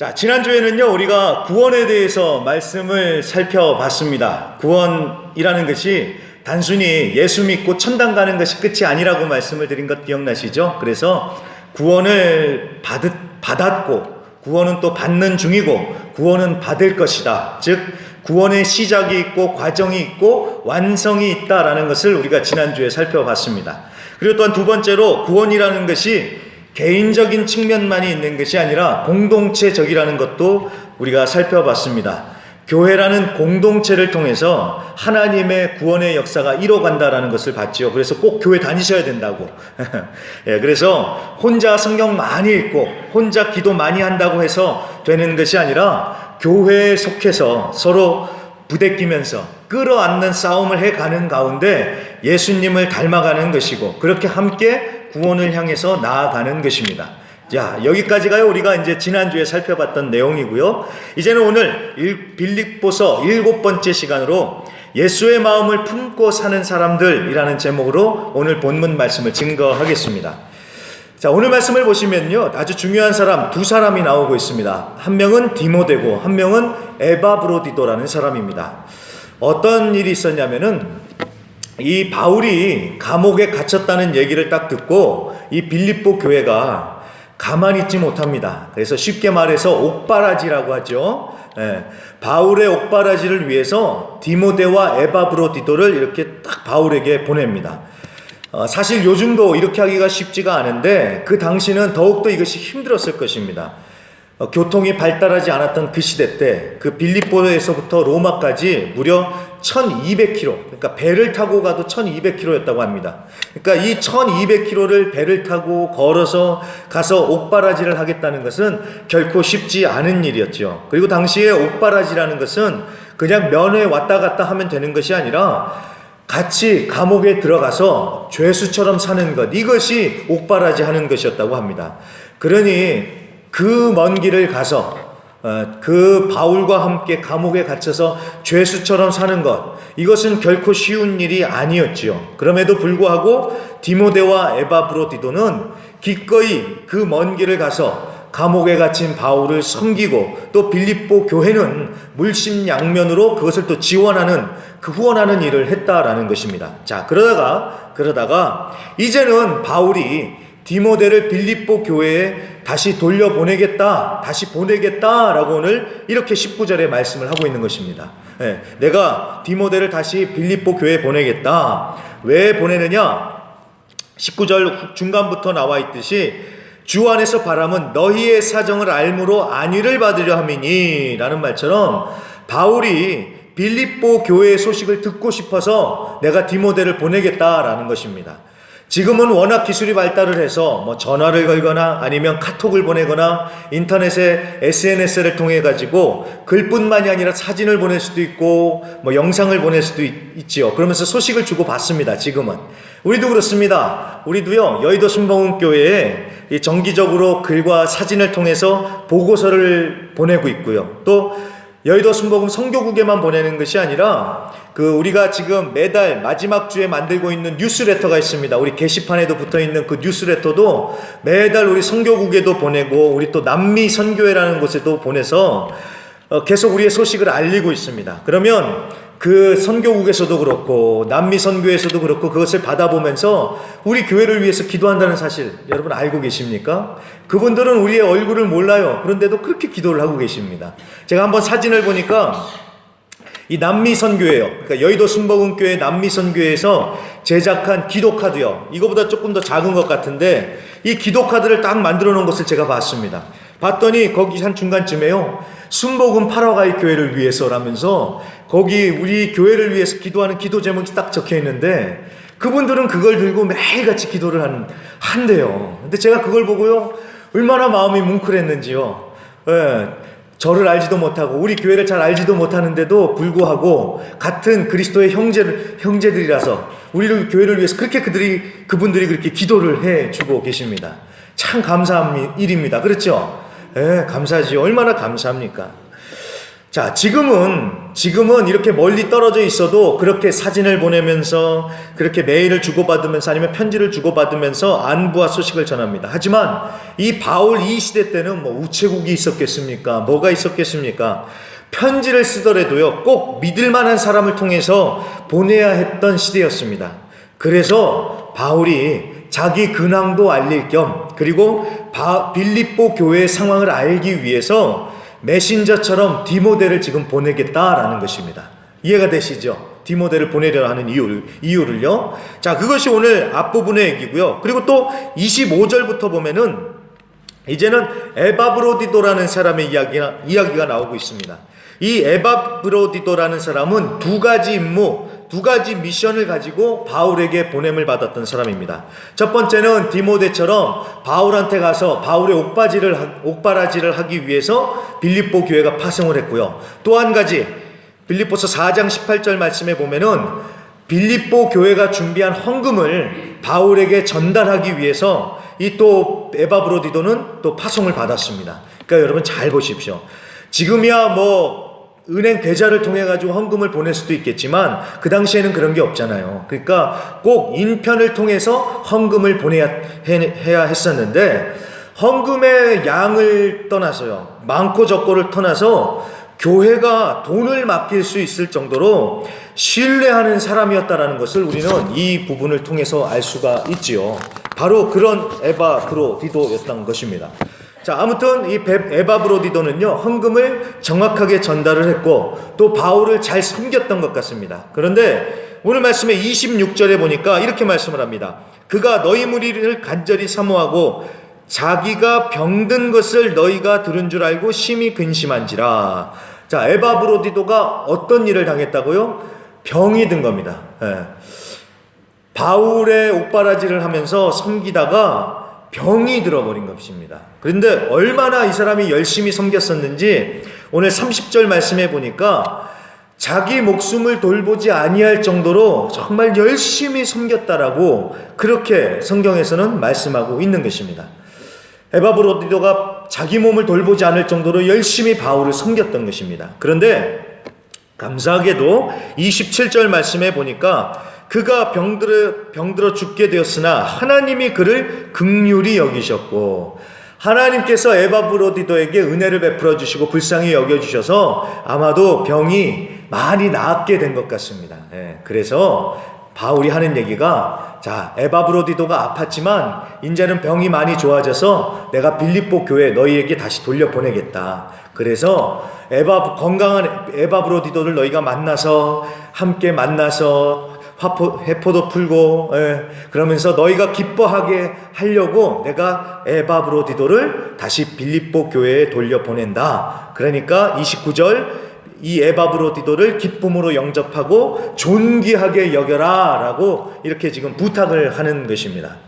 자, 지난주에는요, 우리가 구원에 대해서 말씀을 살펴봤습니다. 구원이라는 것이 단순히 예수 믿고 천당 가는 것이 끝이 아니라고 말씀을 드린 것 기억나시죠? 그래서 구원을 받았고, 구원은 또 받는 중이고, 구원은 받을 것이다. 즉, 구원의 시작이 있고, 과정이 있고, 완성이 있다라는 것을 우리가 지난주에 살펴봤습니다. 그리고 또한 두 번째로, 구원이라는 것이 개인적인 측면만이 있는 것이 아니라 공동체적이라는 것도 우리가 살펴봤습니다. 교회라는 공동체를 통해서 하나님의 구원의 역사가 이뤄간다라는 것을 봤죠. 그래서 꼭 교회 다니셔야 된다고. 예, 그래서 혼자 성경 많이 읽고 혼자 기도 많이 한다고 해서 되는 것이 아니라 교회에 속해서 서로 부대끼면서 끌어안는 싸움을 해가는 가운데 예수님을 닮아가는 것이고, 그렇게 함께 구원을 향해서 나아가는 것입니다. 자, 여기까지가요, 우리가 이제 지난주에 살펴봤던 내용이고요. 이제는 오늘 빌립보서 7번째 시간으로 예수의 마음을 품고 사는 사람들이라는 제목으로 오늘 본문 말씀을 증거하겠습니다. 자, 오늘 말씀을 보시면요, 아주 중요한 사람 두 사람이 나오고 있습니다. 한 명은 디모데고 한 명은 에바브로디도라는 사람입니다. 어떤 일이 있었냐면은 이 바울이 감옥에 갇혔다는 얘기를 딱 듣고 이 빌립보 교회가 가만히 있지 못합니다. 그래서 쉽게 말해서 옥바라지라고 하죠. 예, 바울의 옥바라지를 위해서 디모데와 에바브로디도를 이렇게 딱 바울에게 보냅니다. 사실 요즘도 이렇게 하기가 쉽지가 않은데 그 당시는 더욱더 이것이 힘들었을 것입니다. 교통이 발달하지 않았던 그 시대 때 그 빌립보에서부터 로마까지 무려 1200km, 그러니까 배를 타고 가도 1200km였다고 합니다. 그러니까 이 1200km를 배를 타고 걸어서 가서 옥바라지를 하겠다는 것은 결코 쉽지 않은 일이었죠. 그리고 당시에 옥바라지라는 것은 그냥 면회 왔다 갔다 하면 되는 것이 아니라 같이 감옥에 들어가서 죄수처럼 사는 것, 이것이 옥바라지 하는 것이었다고 합니다. 그러니 그 먼 길을 가서 그 바울과 함께 감옥에 갇혀서 죄수처럼 사는 것, 이것은 결코 쉬운 일이 아니었지요. 그럼에도 불구하고 디모데와 에바브로디도는 기꺼이 그 먼 길을 가서 감옥에 갇힌 바울을 섬기고, 또 빌립보 교회는 물심양면으로 그것을 또 지원하는, 후원하는 일을 했다라는 것입니다. 자, 그러다가 이제는 바울이 디모데를 빌립보 교회에 다시 다시 보내겠다라고 오늘 이렇게 19절에 말씀을 하고 있는 것입니다. 네, 내가 디모데를 다시 빌립보 교회에 보내겠다. 왜 보내느냐? 19절 중간부터 나와 있듯이 주 안에서 바람은 너희의 사정을 알므로 안위를 받으려 함이니 라는 말처럼 바울이 빌립보 교회의 소식을 듣고 싶어서 내가 디모데를 보내겠다라는 것입니다. 지금은 워낙 기술이 발달을 해서 전화를 걸거나 아니면 카톡을 보내거나 인터넷에 SNS를 통해 가지고 글뿐만이 아니라 사진을 보낼 수도 있고 영상을 보낼 수도 있지요. 그러면서 소식을 주고 받습니다. 지금은 우리도 그렇습니다. 우리도요, 여의도 순복음교회에 정기적으로 글과 사진을 통해서 보고서를 보내고 있고요. 또 여의도 순복음 선교국에만 보내는 것이 아니라 우리가 지금 매달 마지막 주에 만들고 있는 뉴스레터가 있습니다. 우리 게시판에도 붙어 있는 그 뉴스레터도 매달 우리 선교국에도 보내고, 우리 또 남미 선교회라는 곳에도 보내서 계속 우리의 소식을 알리고 있습니다. 그러면 그 선교국에서도 그렇고 남미 선교에서도 그렇고 그것을 받아보면서 우리 교회를 위해서 기도한다는 사실 여러분 알고 계십니까? 그분들은 우리의 얼굴을 몰라요. 그런데도 그렇게 기도를 하고 계십니다. 제가 한번 사진을 보니까 이 남미 선교회요, 그러니까 여의도 순복음교회 남미 선교회에서 제작한 기도 카드요, 이거보다 조금 더 작은 것 같은데 이 기도 카드를 딱 만들어 놓은 것을 제가 봤습니다. 봤더니 거기 한 중간쯤에요, 순복음 파라과이 교회를 위해서라면서 거기 우리 교회를 위해서 기도하는 기도 제목이 딱 적혀 있는데 그분들은 그걸 들고 매일같이 기도를 한대요. 근데 제가 그걸 보고요, 얼마나 마음이 뭉클했는지요. 예, 저를 알지도 못하고 우리 교회를 잘 알지도 못하는데도 불구하고 같은 그리스도의 형제들이라서 우리 교회를 위해서 그렇게 그분들이 그렇게 기도를 해주고 계십니다. 참 감사한 일입니다. 그렇죠? 예, 감사하지요. 얼마나 감사합니까? 자, 지금은 이렇게 멀리 떨어져 있어도 그렇게 사진을 보내면서 그렇게 메일을 주고받으면서 아니면 편지를 주고받으면서 안부와 소식을 전합니다. 하지만 이 바울 이 시대 때는 뭐 우체국이 있었겠습니까? 뭐가 있었겠습니까? 편지를 쓰더라도요, 꼭 믿을 만한 사람을 통해서 보내야 했던 시대였습니다. 그래서 바울이 자기 근황도 알릴 겸 그리고 빌립보 교회의 상황을 알기 위해서 메신저처럼 디모데를 지금 보내겠다라는 것입니다. 이해가 되시죠? 디모데를 보내려 하는 이유를요. 자, 그것이 오늘 앞부분의 얘기고요. 그리고 또 25절부터 보면은 이제는 에바브로디도라는 사람의 이야기가 나오고 있습니다. 이 에바브로디도라는 사람은 두 가지 미션을 가지고 바울에게 보냄을 받았던 사람입니다. 첫 번째는 디모데처럼 바울한테 가서 바울의 옥바라지를 하기 위해서 빌립보 교회가 파송을 했고요. 또 한 가지, 빌립보서 4장 18절 말씀에 보면은 빌립보 교회가 준비한 헌금을 바울에게 전달하기 위해서 이 또 에바브로디도는 또 파송을 받았습니다. 그러니까 여러분 잘 보십시오. 지금이야 뭐 은행 계좌를 통해 가지고 헌금을 보낼 수도 있겠지만 그 당시에는 그런 게 없잖아요. 그러니까 꼭 인편을 통해서 헌금을 해야 했었는데, 헌금의 양을 떠나서요, 많고 적고를 떠나서 교회가 돈을 맡길 수 있을 정도로 신뢰하는 사람이었다라는 것을 우리는 이 부분을 통해서 알 수가 있지요. 바로 그런 에바브로디도였던 것입니다. 자, 아무튼 이 에바브로디도는요, 헌금을 정확하게 전달을 했고 또 바울을 잘 섬겼던 것 같습니다. 그런데 오늘 말씀에 26절에 보니까 이렇게 말씀을 합니다. 그가 너희 무리를 간절히 사모하고 자기가 병든 것을 너희가 들은 줄 알고 심히 근심한지라. 자, 에바브로디도가 어떤 일을 당했다고요? 병이 든 겁니다. 바울의 옥바라지를 하면서 섬기다가 병이 들어버린 것입니다. 그런데 얼마나 이 사람이 열심히 섬겼었는지 오늘 30절 말씀해 보니까 자기 목숨을 돌보지 아니할 정도로 정말 열심히 섬겼다라고 그렇게 성경에서는 말씀하고 있는 것입니다. 에바브로디도가 자기 몸을 돌보지 않을 정도로 열심히 바울을 섬겼던 것입니다. 그런데 감사하게도 27절 말씀해 보니까 그가 병들어 죽게 되었으나 하나님이 그를 긍휼히 여기셨고, 하나님께서 에바브로디도에게 은혜를 베풀어 주시고 불쌍히 여겨주셔서 아마도 병이 많이 나았게 된 것 같습니다. 그래서 바울이 하는 얘기가, 자, 에바브로디도가 아팠지만 이제는 병이 많이 좋아져서 내가 빌립보 교회 너희에게 다시 돌려보내겠다. 그래서 건강한 에바브로디도를 너희가 함께 만나서 회포도 풀고, 그러면서 너희가 기뻐하게 하려고 내가 에바브로디도를 다시 빌립보 교회에 돌려보낸다. 그러니까 29절, 이 에바브로디도를 기쁨으로 영접하고 존귀하게 여겨라 라고 이렇게 지금 부탁을 하는 것입니다.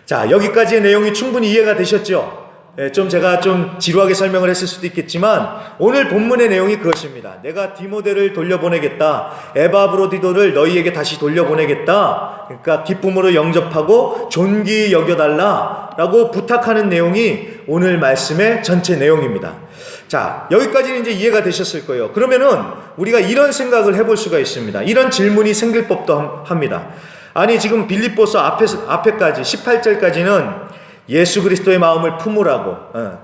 자, 여기까지의 내용이 충분히 이해가 되셨죠? 제가 좀 지루하게 설명을 했을 수도 있겠지만 오늘 본문의 내용이 그것입니다. 내가 디모데를 돌려보내겠다. 에바브로디도를 너희에게 다시 돌려보내겠다. 그러니까 기쁨으로 영접하고 존귀히 여겨달라 라고 부탁하는 내용이 오늘 말씀의 전체 내용입니다. 자, 여기까지는 이제 이해가 되셨을 거예요. 그러면은 우리가 이런 생각을 해볼 수가 있습니다. 이런 질문이 생길 법도 합니다. 아니, 지금 빌립보서 앞에까지 18절까지는 예수 그리스도의 마음을 품으라고,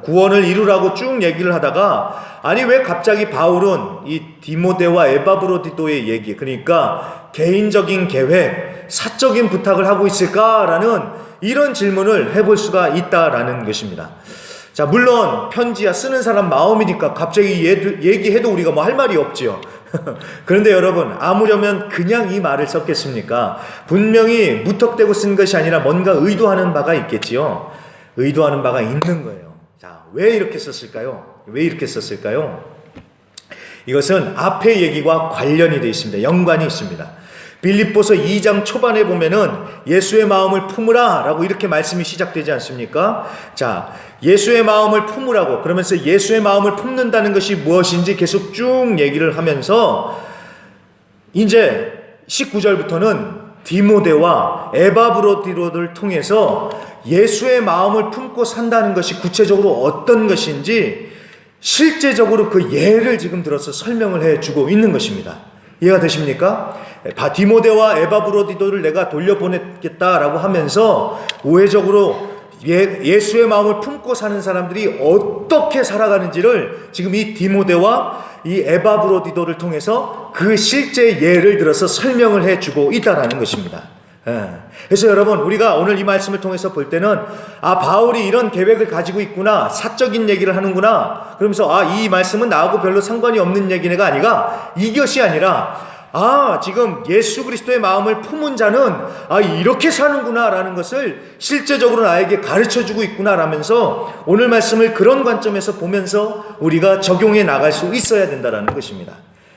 구원을 이루라고 쭉 얘기를 하다가, 아니 왜 갑자기 바울은 이 디모데와 에바브로디도의 얘기, 그러니까 개인적인 계획, 사적인 부탁을 하고 있을까라는 이런 질문을 해볼 수가 있다라는 것입니다. 자, 물론 편지야 쓰는 사람 마음이니까 갑자기 얘기해도 우리가 뭐 할 말이 없지요. 그런데 여러분, 아무려면 그냥 이 말을 썼겠습니까? 분명히 무턱대고 쓴 것이 아니라 뭔가 의도하는 바가 있겠지요. 의도하는 바가 있는 거예요. 자, 왜 이렇게 썼을까요? 이것은 앞의 얘기와 관련이 되어 있습니다. 연관이 있습니다. 빌립보서 2장 초반에 보면은 예수의 마음을 품으라 라고 이렇게 말씀이 시작되지 않습니까? 자, 예수의 마음을 품으라고, 그러면서 예수의 마음을 품는다는 것이 무엇인지 계속 쭉 얘기를 하면서 이제 19절부터는 디모데와 에바브로디도를 통해서 예수의 마음을 품고 산다는 것이 구체적으로 어떤 것인지 실제적으로 그 예를 지금 들어서 설명을 해주고 있는 것입니다. 이해가 되십니까? 디모데와 에바브로디도를 내가 돌려보냈겠다라고 하면서 우회적으로 예수의 마음을 품고 사는 사람들이 어떻게 살아가는지를 지금 이 디모데와 이 에바브로디도를 통해서 그 실제 예를 들어서 설명을 해주고 있다라는 것입니다. 그래서 여러분, 우리가 오늘 이 말씀을 통해서 볼 때는 바울이 이런 계획을 가지고 있구나, 사적인 얘기를 하는구나, 그러면서 이 말씀은 나하고 별로 상관이 없는 얘기가 아니라, 이것이 아니라 지금 예수 그리스도의 마음을 품은 자는 이렇게 사는구나 라는 것을 실제적으로 나에게 가르쳐주고 있구나 라면서 오늘 말씀을 그런 관점에서 보면서 우리가 적용해 나갈 수 있어야 된다라는 것입니다.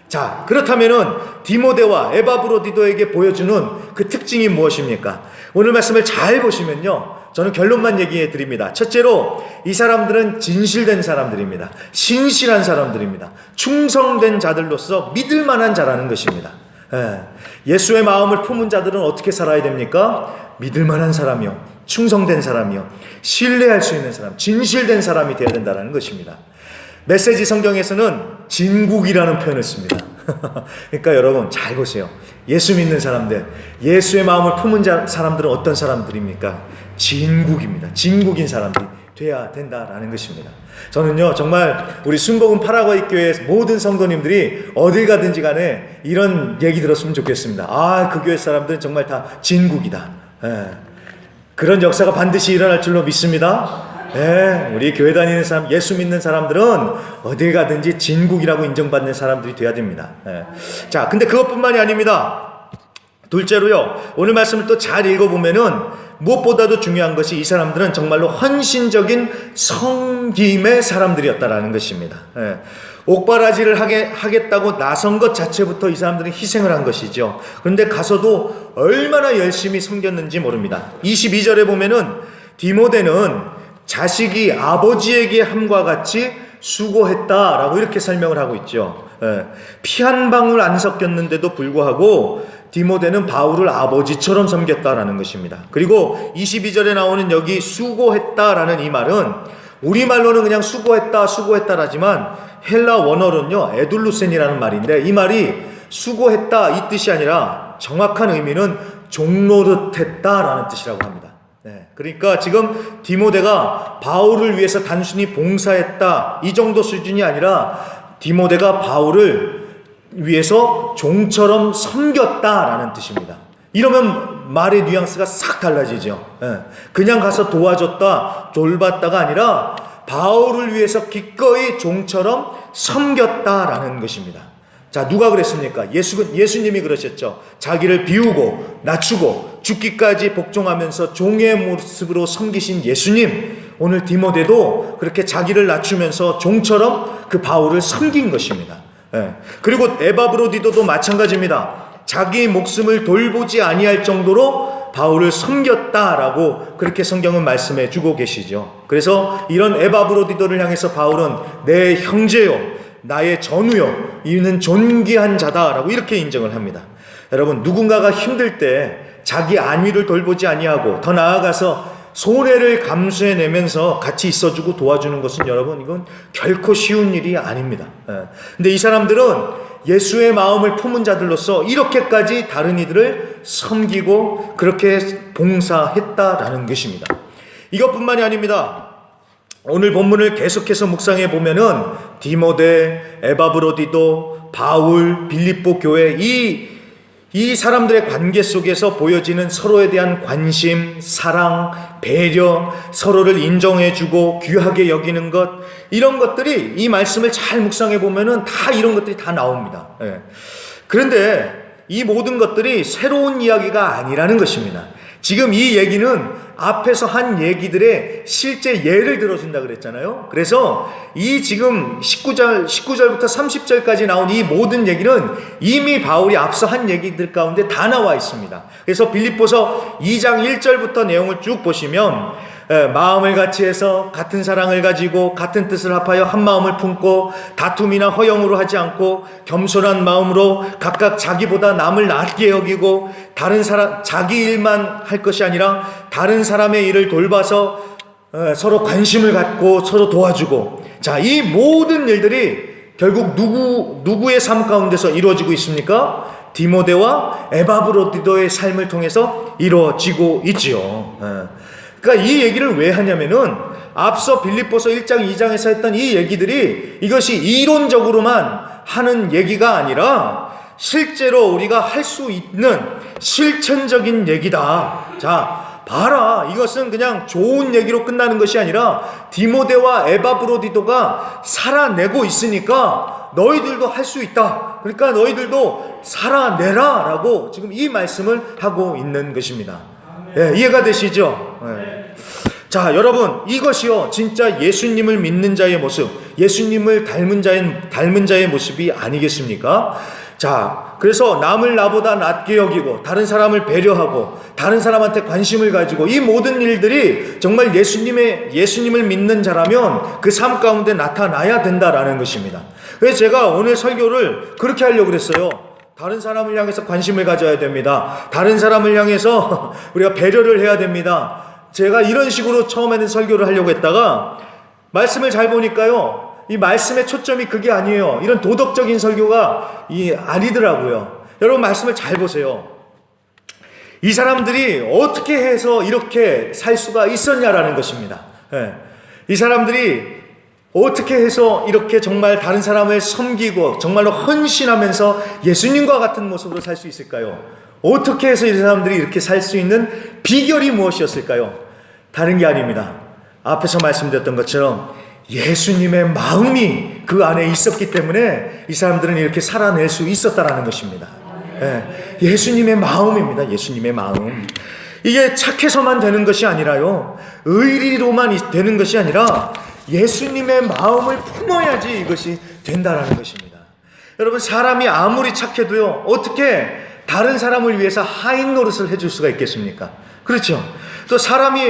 자, 그렇다면은 디모데와 에바브로디도에게 보여주는 그 특징이 무엇입니까? 오늘 말씀을 잘 보시면요, 저는 결론만 얘기해 드립니다. 첫째로 이 사람들은 진실된 사람들입니다. 신실한 사람들입니다. 충성된 자들로서 믿을 만한 자라는 것입니다. 예수의 마음을 품은 자들은 어떻게 살아야 됩니까? 믿을 만한 사람이요, 충성된 사람이요, 신뢰할 수 있는 사람, 진실된 사람이 되어야 된다는 것입니다. 메시지 성경에서는 진국이라는 표현을 씁니다. 그러니까 여러분 잘 보세요. 예수 믿는 사람들, 예수의 마음을 품은 사람들은 어떤 사람들입니까? 진국입니다. 진국인 사람들이 돼야 된다라는 것입니다. 저는요, 정말 우리 순복음 파라과이 교회 모든 성도님들이 어딜 가든지 간에 이런 얘기 들었으면 좋겠습니다. 그 교회 사람들은 정말 다 진국이다. 그런 역사가 반드시 일어날 줄로 믿습니다. 우리 교회 다니는 사람, 예수 믿는 사람들은 어딜 가든지 진국이라고 인정받는 사람들이 돼야 됩니다. 자, 근데 그것뿐만이 아닙니다. 둘째로요, 오늘 말씀을 또 잘 읽어보면은 무엇보다도 중요한 것이 이 사람들은 정말로 헌신적인 섬김의 사람들이었다라는 것입니다. 옥바라지를 하겠다고 나선 것 자체부터 이 사람들은 희생을 한 것이죠. 그런데 가서도 얼마나 열심히 섬겼는지 모릅니다. 22절에 보면은 디모데는 자식이 아버지에게 함과 같이 수고했다라고 이렇게 설명을 하고 있죠. 피 한 방울 안 섞였는데도 불구하고 디모데는 바울을 아버지처럼 섬겼다라는 것입니다. 그리고 22절에 나오는 여기 수고했다라는 이 말은 우리말로는 그냥 수고했다라지만 헬라 원어로는요, 에둘루센이라는 말인데, 이 말이 수고했다 이 뜻이 아니라 정확한 의미는 종노릇했다라는 뜻이라고 합니다. 그러니까 지금 디모데가 바울을 위해서 단순히 봉사했다 이 정도 수준이 아니라 디모데가 바울을 위해서 종처럼 섬겼다라는 뜻입니다. 이러면 말의 뉘앙스가 싹 달라지죠. 그냥 가서 도와줬다, 돌봤다가 아니라 바울을 위해서 기꺼이 종처럼 섬겼다라는 것입니다. 자, 누가 그랬습니까? 예수님이 그러셨죠. 자기를 비우고 낮추고 죽기까지 복종하면서 종의 모습으로 섬기신 예수님, 오늘 디모데도 그렇게 자기를 낮추면서 종처럼 그 바울을 섬긴 것입니다. 그리고 에바브로디도도 마찬가지입니다. 자기 목숨을 돌보지 아니할 정도로 바울을 섬겼다라고 그렇게 성경은 말씀해 주고 계시죠. 그래서 이런 에바브로디도를 향해서 바울은 내 형제요, 나의 전우요, 이는 존귀한 자다라고 이렇게 인정을 합니다. 여러분, 누군가가 힘들 때 자기 안위를 돌보지 아니하고 더 나아가서 손해를 감수해내면서 같이 있어주고 도와주는 것은 여러분, 이건 결코 쉬운 일이 아닙니다. 근데 이 사람들은 예수의 마음을 품은 자들로서 이렇게까지 다른 이들을 섬기고 그렇게 봉사했다라는 것입니다. 이것뿐만이 아닙니다. 오늘 본문을 계속해서 묵상해 보면은 디모데, 에바브로디도, 바울, 빌립보 교회 이 사람들의 관계 속에서 보여지는 서로에 대한 관심, 사랑, 배려, 서로를 인정해주고 귀하게 여기는 것, 이런 것들이 이 말씀을 잘 묵상해 보면은 다 이런 것들이 다 나옵니다. 그런데 이 모든 것들이 새로운 이야기가 아니라는 것입니다. 지금 이 얘기는 앞에서 한 얘기들의 실제 예를 들어준다 그랬잖아요. 그래서 이 지금 19절부터 30절까지 나온 이 모든 얘기는 이미 바울이 앞서 한 얘기들 가운데 다 나와 있습니다. 그래서 빌립보서 2장 1절부터 내용을 쭉 보시면 마음을 같이 해서 같은 사랑을 가지고 같은 뜻을 합하여 한 마음을 품고 다툼이나 허영으로 하지 않고 겸손한 마음으로 각각 자기보다 남을 낮게 여기고 다른 사람 자기 일만 할 것이 아니라 다른 사람의 일을 돌봐서 서로 관심을 갖고 서로 도와주고 자, 이 모든 일들이 결국 누구의 삶 가운데서 이루어지고 있습니까? 디모데와 에바브로디도의 삶을 통해서 이루어지고 있지요. 그러니까 이 얘기를 왜 하냐면은 앞서 빌립보서 1장 2장에서 했던 이 얘기들이 이것이 이론적으로만 하는 얘기가 아니라 실제로 우리가 할 수 있는 실천적인 얘기다. 자, 봐라. 이것은 그냥 좋은 얘기로 끝나는 것이 아니라 디모데와 에바브로디도가 살아내고 있으니까 너희들도 할 수 있다. 그러니까 너희들도 살아내라 라고 지금 이 말씀을 하고 있는 것입니다. 예, 이해가 되시죠? 예. 자, 여러분, 이것이요 진짜 예수님을 믿는 자의 모습, 예수님을 닮은 자의 모습이 아니겠습니까? 자, 그래서 남을 나보다 낫게 여기고 다른 사람을 배려하고 다른 사람한테 관심을 가지고 이 모든 일들이 정말 예수님을 믿는 자라면 그 삶 가운데 나타나야 된다라는 것입니다. 그래서 제가 오늘 설교를 그렇게 하려고 그랬어요. 다른 사람을 향해서 관심을 가져야 됩니다. 다른 사람을 향해서 우리가 배려를 해야 됩니다. 제가 이런 식으로 처음에는 설교를 하려고 했다가 말씀을 잘 보니까요, 이 말씀의 초점이 그게 아니에요. 이런 도덕적인 설교가 아니더라고요. 여러분, 말씀을 잘 보세요. 이 사람들이 어떻게 해서 이렇게 살 수가 있었냐라는 것입니다. 예. 이 사람들이 어떻게 해서 이렇게 정말 다른 사람을 섬기고 정말로 헌신하면서 예수님과 같은 모습으로 살 수 있을까요? 어떻게 해서 이 사람들이 이렇게 살 수 있는 비결이 무엇이었을까요? 다른 게 아닙니다. 앞에서 말씀드렸던 것처럼 예수님의 마음이 그 안에 있었기 때문에 이 사람들은 이렇게 살아낼 수 있었다라는 것입니다. 예, 예수님의 마음입니다. 예수님의 마음. 이게 착해서만 되는 것이 아니라요, 의리로만 되는 것이 아니라 예수님의 마음을 품어야지 이것이 된다라는 것입니다. 여러분, 사람이 아무리 착해도요, 어떻게 다른 사람을 위해서 하인 노릇을 해줄 수가 있겠습니까? 그렇죠? 또 사람이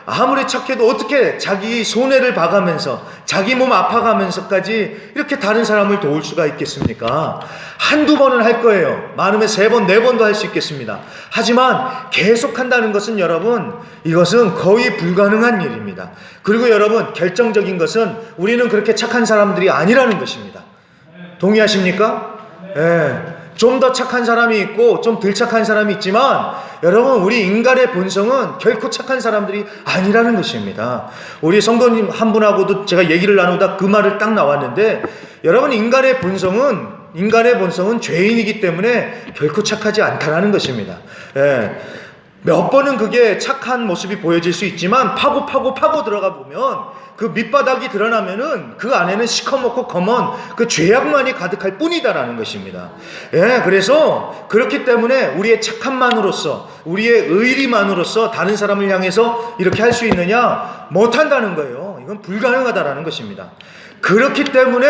아무리 착해도 어떻게 자기 손해를 봐가면서 자기 몸 아파가면서까지 이렇게 다른 사람을 도울 수가 있겠습니까? 한두 번은 할 거예요. 많으면 3번, 4번도 할 수 있겠습니다. 하지만 계속한다는 것은 여러분, 이것은 거의 불가능한 일입니다. 그리고 여러분, 결정적인 것은 우리는 그렇게 착한 사람들이 아니라는 것입니다. 동의하십니까? 예. 좀 더 착한 사람이 있고 좀 덜 착한 사람이 있지만 여러분, 우리 인간의 본성은 결코 착한 사람들이 아니라는 것입니다. 우리 성도님 한 분하고도 제가 얘기를 나누다 그 말을 딱 나왔는데, 여러분, 인간의 본성은 죄인이기 때문에 결코 착하지 않다라는 것입니다. 예. 몇 번은 그게 착한 모습이 보여질 수 있지만 파고 들어가 보면 그 밑바닥이 드러나면은 그 안에는 시커멓고 검은 그 죄악만이 가득할 뿐이다라는 것입니다. 예, 그래서 그렇기 때문에 우리의 착함만으로써, 우리의 의리만으로써 다른 사람을 향해서 이렇게 할 수 있느냐? 못한다는 거예요. 이건 불가능하다라는 것입니다. 그렇기 때문에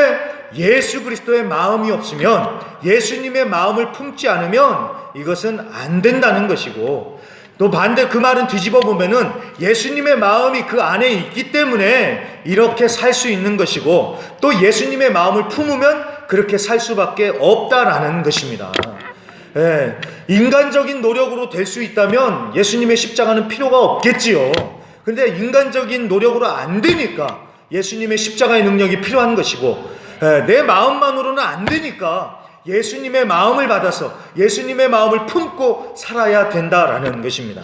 예수 그리스도의 마음이 없으면, 예수님의 마음을 품지 않으면 이것은 안 된다는 것이고, 또 반대 그 말은 뒤집어 보면은 예수님의 마음이 그 안에 있기 때문에 이렇게 살 수 있는 것이고, 또 예수님의 마음을 품으면 그렇게 살 수밖에 없다라는 것입니다. 예, 인간적인 노력으로 될 수 있다면 예수님의 십자가는 필요가 없겠지요. 근데 인간적인 노력으로 안 되니까 예수님의 십자가의 능력이 필요한 것이고, 예, 내 마음만으로는 안 되니까 예수님의 마음을 받아서 예수님의 마음을 품고 살아야 된다라는 것입니다.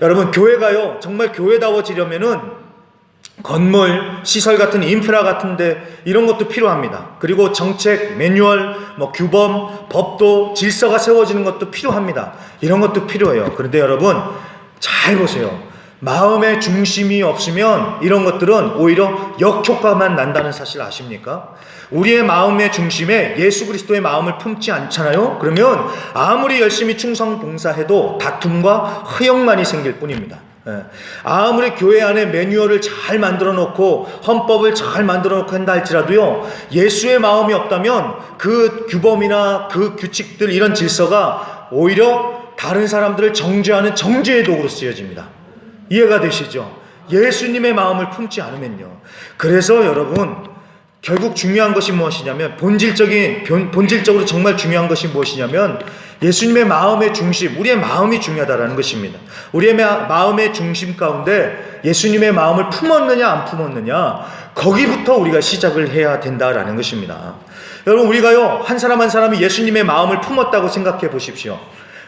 여러분, 교회가요, 정말 교회다워지려면은 건물, 시설 같은 인프라 같은데 이런 것도 필요합니다. 그리고 정책, 매뉴얼, 규범, 법도, 질서가 세워지는 것도 필요합니다. 이런 것도 필요해요. 그런데 여러분, 잘 보세요. 마음의 중심이 없으면 이런 것들은 오히려 역효과만 난다는 사실 아십니까? 우리의 마음의 중심에 예수 그리스도의 마음을 품지 않잖아요? 그러면 아무리 열심히 충성 봉사해도 다툼과 허영만이 생길 뿐입니다. 아무리 교회 안에 매뉴얼을 잘 만들어 놓고 헌법을 잘 만들어 놓고 한다 할지라도요, 예수의 마음이 없다면 그 규범이나 그 규칙들, 이런 질서가 오히려 다른 사람들을 정죄하는 정죄의 도구로 쓰여집니다. 이해가 되시죠? 예수님의 마음을 품지 않으면요. 그래서 여러분, 결국 중요한 것이 무엇이냐면 본질적으로 정말 중요한 것이 무엇이냐면 예수님의 마음의 중심, 우리의 마음이 중요하다는 것입니다. 우리의 마음의 중심 가운데 예수님의 마음을 품었느냐 안 품었느냐, 거기부터 우리가 시작을 해야 된다라는 것입니다. 여러분, 우리가요, 한 사람 한 사람이 예수님의 마음을 품었다고 생각해 보십시오.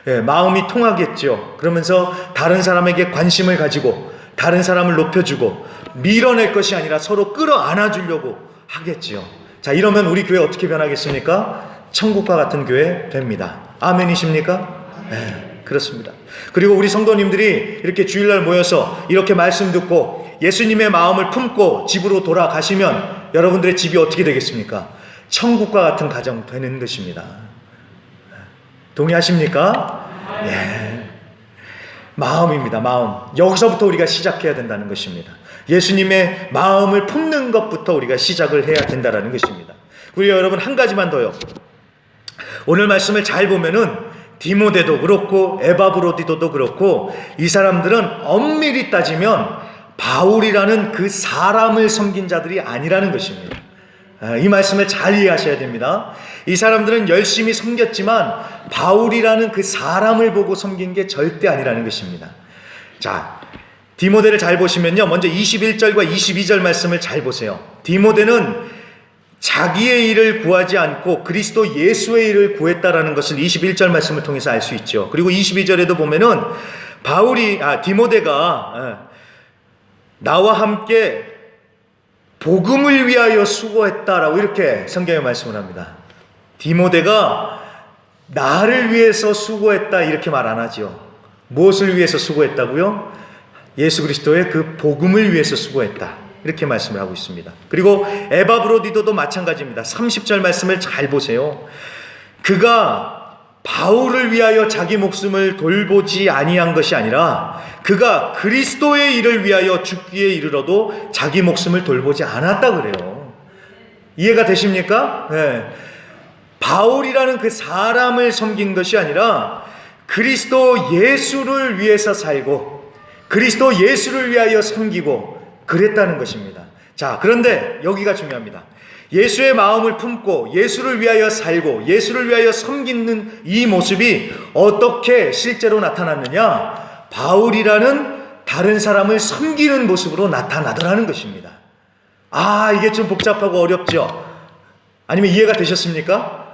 예, 마음이 통하겠죠. 그러면서 다른 사람에게 관심을 가지고 다른 사람을 높여주고 밀어낼 것이 아니라 서로 끌어안아 주려고 하겠지요. 자, 이러면 우리 교회 어떻게 변하겠습니까? 천국과 같은 교회 됩니다. 아멘이십니까? 네, 그렇습니다. 그리고 우리 성도님들이 이렇게 주일날 모여서 이렇게 말씀 듣고 예수님의 마음을 품고 집으로 돌아가시면 여러분들의 집이 어떻게 되겠습니까? 천국과 같은 가정 되는 것입니다. 동의하십니까? 예. 마음입니다. 마음. 여기서부터 우리가 시작해야 된다는 것입니다. 예수님의 마음을 품는 것부터 우리가 시작을 해야 된다는 것입니다. 그리고 여러분, 한 가지만 더요. 오늘 말씀을 잘 보면은 디모데도 그렇고 에바브로디도도 그렇고 이 사람들은 엄밀히 따지면 바울이라는 그 사람을 섬긴 자들이 아니라는 것입니다. 이 말씀을 잘 이해하셔야 됩니다. 이 사람들은 열심히 섬겼지만 바울이라는 그 사람을 보고 섬긴 게 절대 아니라는 것입니다. 자, 디모데를 잘 보시면요, 먼저 21절과 22절 말씀을 잘 보세요. 디모데는 자기의 일을 구하지 않고 그리스도 예수의 일을 구했다라는 것을 21절 말씀을 통해서 알 수 있죠. 그리고 22절에도 보면은 디모데가 나와 함께 복음을 위하여 수고했다라고 이렇게 성경에 말씀을 합니다. 디모데가 나를 위해서 수고했다 이렇게 말 안 하죠. 무엇을 위해서 수고했다고요? 예수 그리스도의 그 복음을 위해서 수고했다 이렇게 말씀을 하고 있습니다. 그리고 에바브로디도도 마찬가지입니다. 30절 말씀을 잘 보세요. 그가 바울을 위하여 자기 목숨을 돌보지 아니한 것이 아니라 그가 그리스도의 일을 위하여 죽기에 이르러도 자기 목숨을 돌보지 않았다 그래요. 이해가 되십니까? 네. 바울이라는 그 사람을 섬긴 것이 아니라 그리스도 예수를 위해서 살고 그리스도 예수를 위하여 섬기고 그랬다는 것입니다. 자, 그런데 여기가 중요합니다. 예수의 마음을 품고 예수를 위하여 살고 예수를 위하여 섬기는 이 모습이 어떻게 실제로 나타났느냐? 바울이라는 다른 사람을 섬기는 모습으로 나타나더라는 것입니다. 아, 이게 좀 복잡하고 어렵죠? 아니면 이해가 되셨습니까?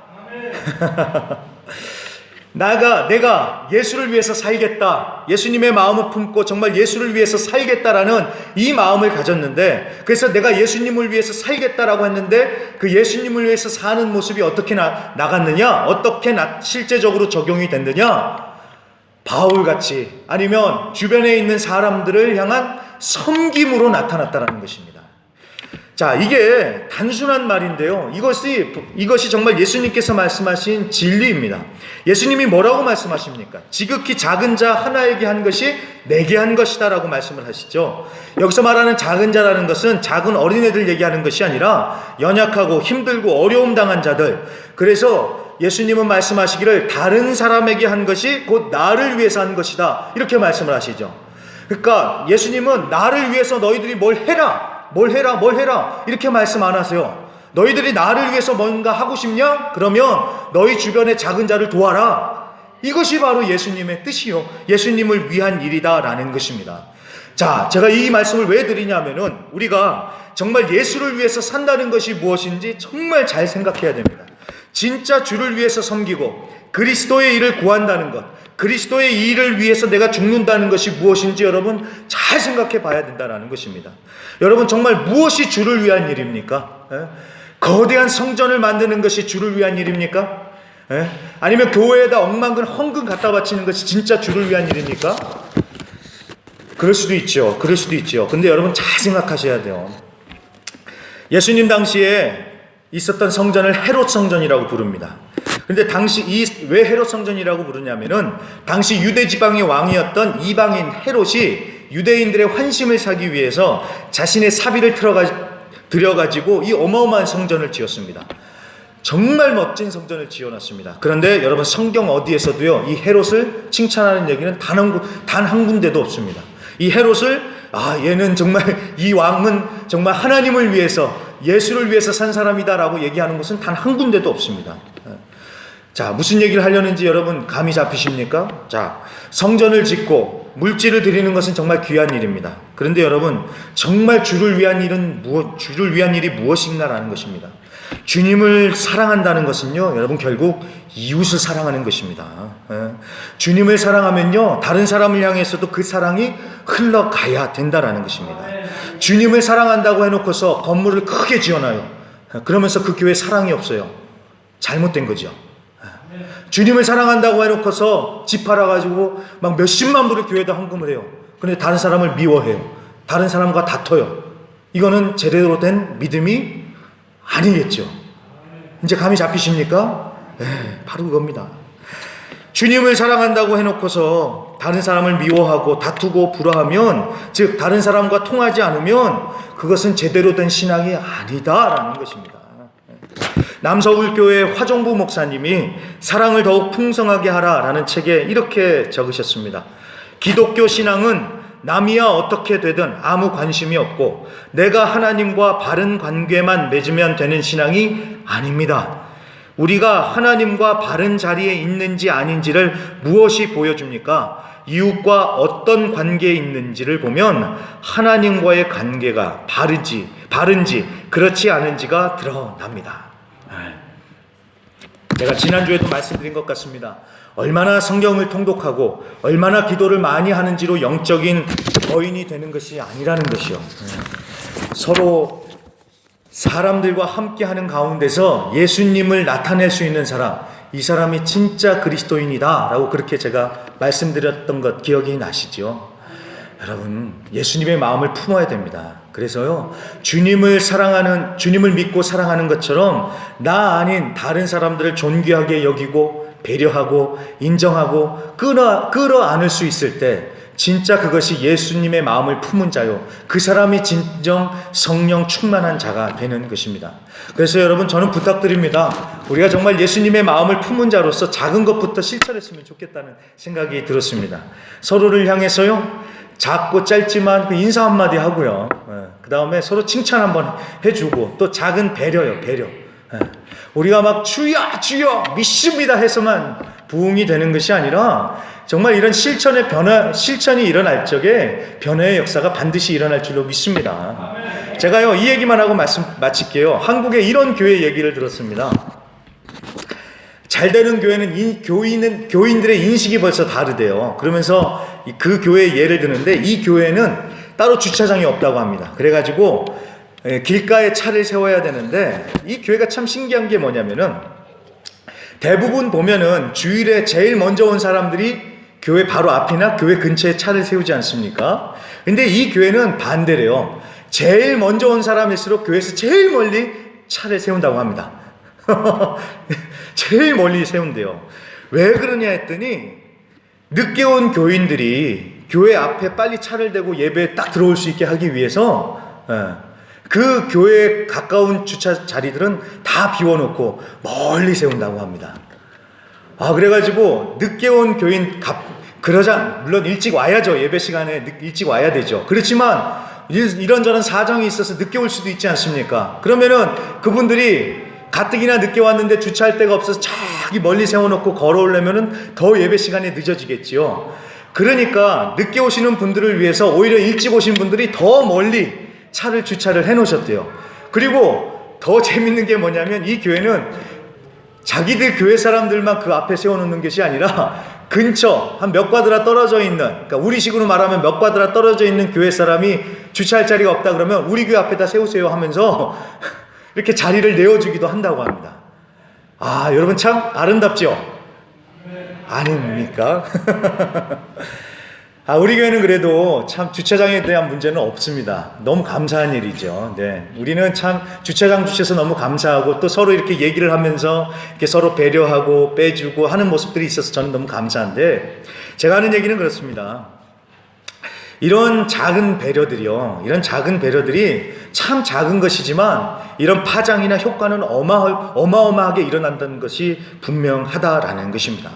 내가 예수를 위해서 살겠다, 예수님의 마음을 품고 정말 예수를 위해서 살겠다라는 이 마음을 가졌는데, 그래서 내가 예수님을 위해서 살겠다라고 했는데 그 예수님을 위해서 사는 모습이 어떻게 나갔느냐, 어떻게 실제적으로 적용이 됐느냐? 바울같이, 아니면 주변에 있는 사람들을 향한 섬김으로 나타났다라는 것입니다. 자, 이게 단순한 말인데요, 이것이 정말 예수님께서 말씀하신 진리입니다. 예수님이 뭐라고 말씀하십니까? 지극히 작은 자 하나에게 한 것이 내게 한 것이다 라고 말씀을 하시죠. 여기서 말하는 작은 자라는 것은 작은 어린애들 얘기하는 것이 아니라 연약하고 힘들고 어려움 당한 자들, 그래서 예수님은 말씀하시기를 다른 사람에게 한 것이 곧 나를 위해서 한 것이다 이렇게 말씀을 하시죠. 그러니까 예수님은 나를 위해서 너희들이 뭘 해라 이렇게 말씀 안 하세요. 너희들이 나를 위해서 뭔가 하고 싶냐? 그러면 너희 주변의 작은 자를 도와라. 이것이 바로 예수님의 뜻이요, 예수님을 위한 일이다 라는 것입니다. 자, 제가 이 말씀을 왜 드리냐면은 우리가 정말 예수를 위해서 산다는 것이 무엇인지 정말 잘 생각해야 됩니다. 진짜 주를 위해서 섬기고 그리스도의 일을 구한다는 것, 그리스도의 일을 위해서 내가 죽는다는 것이 무엇인지 여러분 잘 생각해 봐야 된다는 것입니다. 여러분, 정말 무엇이 주를 위한 일입니까? 거대한 성전을 만드는 것이 주를 위한 일입니까? 아니면 교회에다 억만근 헌금 갖다 바치는 것이 진짜 주를 위한 일입니까? 그럴 수도 있죠. 근데 여러분 잘 생각하셔야 돼요. 예수님 당시에 있었던 성전을 헤롯 성전이라고 부릅니다. 그런데 당시 왜 헤롯 성전이라고 부르냐면은 당시 유대 지방의 왕이었던 이방인 헤롯이 유대인들의 환심을 사기 위해서 자신의 사비를 들여가지고 이 어마어마한 성전을 지었습니다. 정말 멋진 성전을 지어놨습니다. 그런데 여러분, 성경 어디에서도요 이 헤롯을 칭찬하는 얘기는 단 한 군데도 없습니다. 이 헤롯을 얘는 정말, 이 왕은 정말 하나님을 위해서 예수를 위해서 산 사람이다라고 얘기하는 것은 단 한 군데도 없습니다. 자, 무슨 얘기를 하려는지 여러분 감이 잡히십니까? 자, 성전을 짓고 물질을 드리는 것은 정말 귀한 일입니다. 그런데 여러분, 정말 주를 위한 일이 무엇인가라는 것입니다. 주님을 사랑한다는 것은요, 여러분 결국 이웃을 사랑하는 것입니다. 주님을 사랑하면요, 다른 사람을 향해서도 그 사랑이 흘러가야 된다라는 것입니다. 주님을 사랑한다고 해놓고서 건물을 크게 지어놔요. 그러면서 그 교회에 사랑이 없어요. 잘못된 거죠. 주님을 사랑한다고 해놓고서 집 팔아가지고 막 몇십만 불을 교회에다 헌금을 해요. 그런데 다른 사람을 미워해요. 다른 사람과 다퉈요. 이거는 제대로 된 믿음이 아니겠죠. 이제 감이 잡히십니까? 바로 그겁니다. 주님을 사랑한다고 해놓고서 다른 사람을 미워하고 다투고 불화하면, 즉 다른 사람과 통하지 않으면 그것은 제대로 된 신앙이 아니다라는 것입니다. 남서울교회 화정부 목사님이 사랑을 더욱 풍성하게 하라라는 책에 이렇게 적으셨습니다. 기독교 신앙은 남이야 어떻게 되든 아무 관심이 없고 내가 하나님과 바른 관계만 맺으면 되는 신앙이 아닙니다. 우리가 하나님과 바른 자리에 있는지 아닌지를 무엇이 보여줍니까? 이웃과 어떤 관계에 있는지를 보면 하나님과의 관계가 바른지 그렇지 않은지가 드러납니다. 제가 지난주에도 말씀드린 것 같습니다. 얼마나 성경을 통독하고 얼마나 기도를 많이 하는지로 영적인 거인이 되는 것이 아니라는 것이요. 서로 사람들과 함께하는 가운데서 예수님을 나타낼 수 있는 사람, 이 사람이 진짜 그리스도인이다 라고 그렇게 제가 말씀드렸던 것 기억이 나시죠? 여러분, 예수님의 마음을 품어야 됩니다. 그래서요, 주님을 믿고 사랑하는 것처럼 나 아닌 다른 사람들을 존귀하게 여기고 배려하고 인정하고 끌어안을 수 있을 때 진짜 그것이 예수님의 마음을 품은 자요, 그 사람이 진정 성령 충만한 자가 되는 것입니다. 그래서 여러분, 저는 부탁드립니다. 우리가 정말 예수님의 마음을 품은 자로서 작은 것부터 실천했으면 좋겠다는 생각이 들었습니다. 서로를 향해서요, 작고 짧지만 그 인사 한마디 하고요, 그 다음에 서로 칭찬 한번 해주고, 또 작은 배려요, 배려. 우리가 막 주여 믿습니다 해서만 부흥이 되는 것이 아니라 정말 이런 실천이 일어날 적에 변화의 역사가 반드시 일어날 줄로 믿습니다. 제가요, 이 얘기만 하고 마칠게요. 한국에 이런 교회 얘기를 들었습니다. 잘 되는 교회는 교인들의 인식이 벌써 다르대요. 그러면서 그 교회의 예를 드는데, 이 교회는 따로 주차장이 없다고 합니다. 그래가지고 길가에 차를 세워야 되는데, 이 교회가 참 신기한 게 뭐냐면은, 대부분 보면은 주일에 제일 먼저 온 사람들이 교회 바로 앞이나 교회 근처에 차를 세우지 않습니까? 근데 이 교회는 반대래요. 제일 먼저 온 사람일수록 교회에서 제일 멀리 차를 세운다고 합니다. 제일 멀리 세운대요. 왜 그러냐 했더니, 늦게 온 교인들이 교회 앞에 빨리 차를 대고 예배에 딱 들어올 수 있게 하기 위해서 그 교회에 가까운 주차 자리들은 다 비워놓고 멀리 세운다고 합니다. 그래가지고 늦게 온 교인 물론 일찍 와야죠. 예배 시간에 일찍 와야 되죠. 그렇지만 이런저런 사정이 있어서 늦게 올 수도 있지 않습니까? 그러면은 그분들이 가뜩이나 늦게 왔는데 주차할 데가 없어서 저기 멀리 세워놓고 걸어오려면은 더 예배 시간이 늦어지겠지요. 그러니까 늦게 오시는 분들을 위해서 오히려 일찍 오신 분들이 더 멀리 차를 주차를 해놓으셨대요. 그리고 더 재밌는 게 뭐냐면, 이 교회는 자기들 교회 사람들만 그 앞에 세워놓는 것이 아니라 근처 한 몇 과드라 떨어져 있는, 그러니까 우리식으로 말하면 몇 과드라 떨어져 있는 교회 사람이 주차할 자리가 없다 그러면 우리 교회 앞에다 세우세요 하면서 이렇게 자리를 내어주기도 한다고 합니다. 여러분 참 아름답죠? 아닙니까? 우리 교회는 그래도 참 주차장에 대한 문제는 없습니다. 너무 감사한 일이죠. 네, 우리는 참 주차장 주셔서 너무 감사하고, 또 서로 이렇게 얘기를 하면서 이렇게 서로 배려하고 빼주고 하는 모습들이 있어서 저는 너무 감사한데, 제가 하는 얘기는 그렇습니다. 이런 작은 배려들이 참 작은 것이지만 이런 파장이나 효과는 어마어마하게 일어난다는 것이 분명하다라는 것입니다.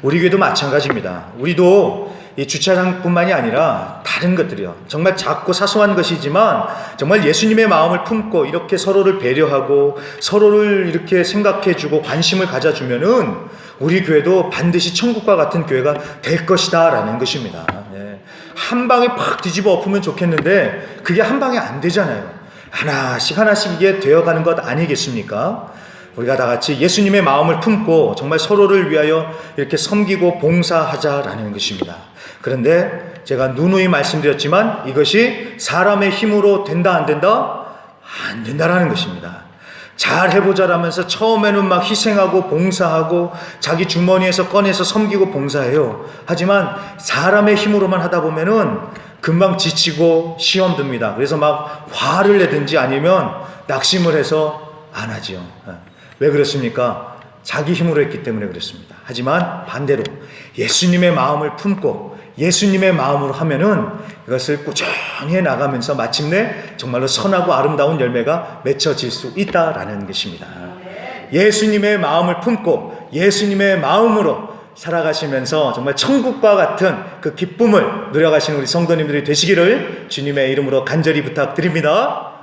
우리 교회도 마찬가지입니다. 우리도 이 주차장뿐만이 아니라 다른 것들이요. 정말 작고 사소한 것이지만 정말 예수님의 마음을 품고 이렇게 서로를 배려하고 서로를 이렇게 생각해주고 관심을 가져주면은 우리 교회도 반드시 천국과 같은 교회가 될 것이다 라는 것입니다. 예. 한 방에 팍 뒤집어 엎으면 좋겠는데 그게 한 방에 안 되잖아요. 하나씩 하나씩 이게 되어가는 것 아니겠습니까? 우리가 다 같이 예수님의 마음을 품고 정말 서로를 위하여 이렇게 섬기고 봉사하자라는 것입니다. 그런데 제가 누누이 말씀드렸지만 이것이 사람의 힘으로 된다 안 된다? 안 된다라는 것입니다. 잘 해보자라면서 처음에는 막 희생하고 봉사하고 자기 주머니에서 꺼내서 섬기고 봉사해요. 하지만 사람의 힘으로만 하다 보면은 금방 지치고 시험 듭니다. 그래서 막 화를 내든지 아니면 낙심을 해서 안 하지요. 왜 그렇습니까? 자기 힘으로 했기 때문에 그렇습니다. 하지만 반대로 예수님의 마음을 품고 예수님의 마음으로 하면은 이것을 꾸준히 해나가면서 마침내 정말로 선하고 아름다운 열매가 맺혀질 수 있다라는 것입니다. 예수님의 마음을 품고 예수님의 마음으로 살아가시면서 정말 천국과 같은 그 기쁨을 누려가시는 우리 성도님들이 되시기를 주님의 이름으로 간절히 부탁드립니다.